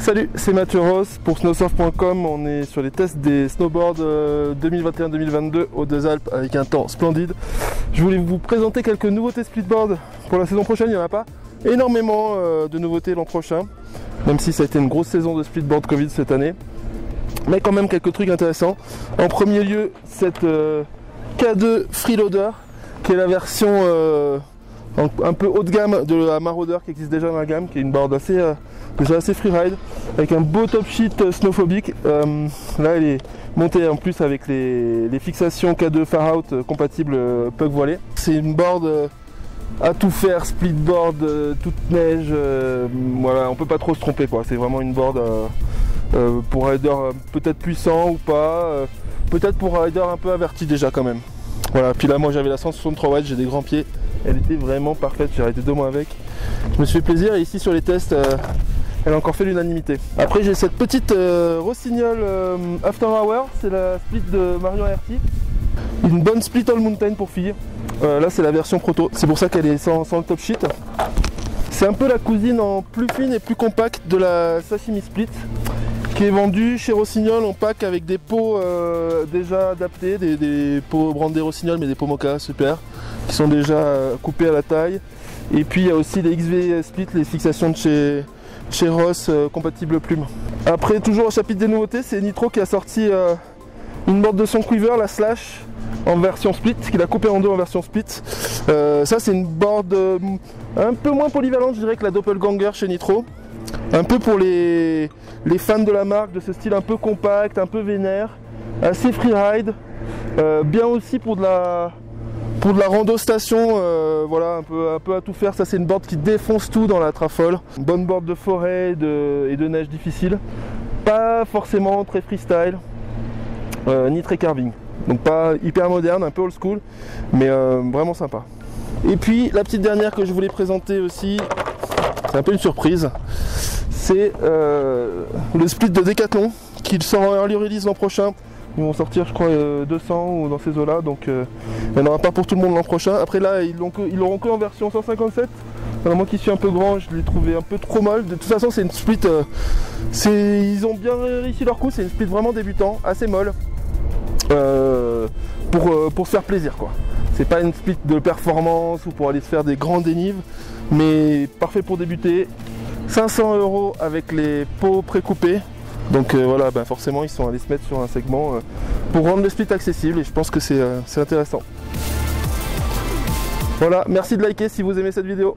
Salut, c'est Mathieu Ross pour snowsurf.com. On est sur les tests des snowboards 2021-2022 aux Deux Alpes avec un temps splendide. Je voulais vous présenter quelques nouveautés splitboard pour la saison prochaine. Il n'y en a pas énormément de nouveautés l'an prochain, même si ça a été une grosse saison de splitboard Covid cette année. Mais quand même quelques trucs intéressants. En premier lieu, cette K2 Freeloader qui est la version un peu haut de gamme de la Marauder qui existe déjà dans la gamme, qui est une board déjà assez freeride avec un beau top sheet snowphobique. Là elle est montée en plus avec les fixations K2 Far Out compatibles Puck voilé. C'est une board à tout faire, splitboard, toute neige, voilà, on peut pas trop se tromper quoi. C'est vraiment une board pour rider peut-être puissant ou pas, peut-être pour rider un peu averti déjà quand même. Voilà, puis là moi j'avais la 163 watts, j'ai des grands pieds, elle était vraiment parfaite, j'ai arrêté 2 mois avec. Je me suis fait plaisir et ici sur les tests, elle a encore fait l'unanimité. Après j'ai cette petite Rossignol After Hour, c'est la split de Marion RT. Une bonne split all mountain pour filles. Là c'est la version proto, c'est pour ça qu'elle est sans le top sheet. C'est un peu la cousine en plus fine et plus compacte de la Sashimi Split, qui est vendue chez Rossignol en pack avec des pots déjà adaptés, des pots brandés Rossignol mais des pots Mocha super, qui sont déjà coupés à la taille. Et puis il y a aussi les XV Split, les fixations de chez Ross compatibles plumes. Après toujours au chapitre des nouveautés, c'est Nitro qui a sorti une board de son quiver, la Slash, en version split, qu'il a coupé en deux en version split. Ça c'est une board un peu moins polyvalente je dirais que la Doppelganger chez Nitro. Un peu pour les fans de la marque, de ce style un peu compact, un peu vénère, assez freeride, bien aussi pour de la rando station, voilà, un peu à tout faire. Ça c'est une board qui défonce tout dans la trafole. Une bonne board de forêt et de neige difficile, pas forcément très freestyle, ni très carving. Donc pas hyper moderne, un peu old school, mais vraiment sympa. Et puis la petite dernière que je voulais présenter aussi, c'est un peu une surprise, c'est le split de Decathlon qui sort en early release l'an prochain. Ils vont sortir je crois 200 ou dans ces eaux là, donc il n'y en aura pas pour tout le monde l'an prochain. Après là ils l'auront que en version 157. Alors, moi qui suis un peu grand, je l'ai trouvé un peu trop molle. De toute façon c'est une split, ils ont bien réussi leur coup, c'est une split vraiment débutant, assez molle, pour se faire plaisir quoi. C'est pas une split de performance ou pour aller se faire des grands dénives, mais parfait pour débuter. 500 € avec les pots précoupés. Donc voilà, ben forcément ils sont allés se mettre sur un segment pour rendre le split accessible et je pense que c'est intéressant. Voilà, merci de liker si vous aimez cette vidéo.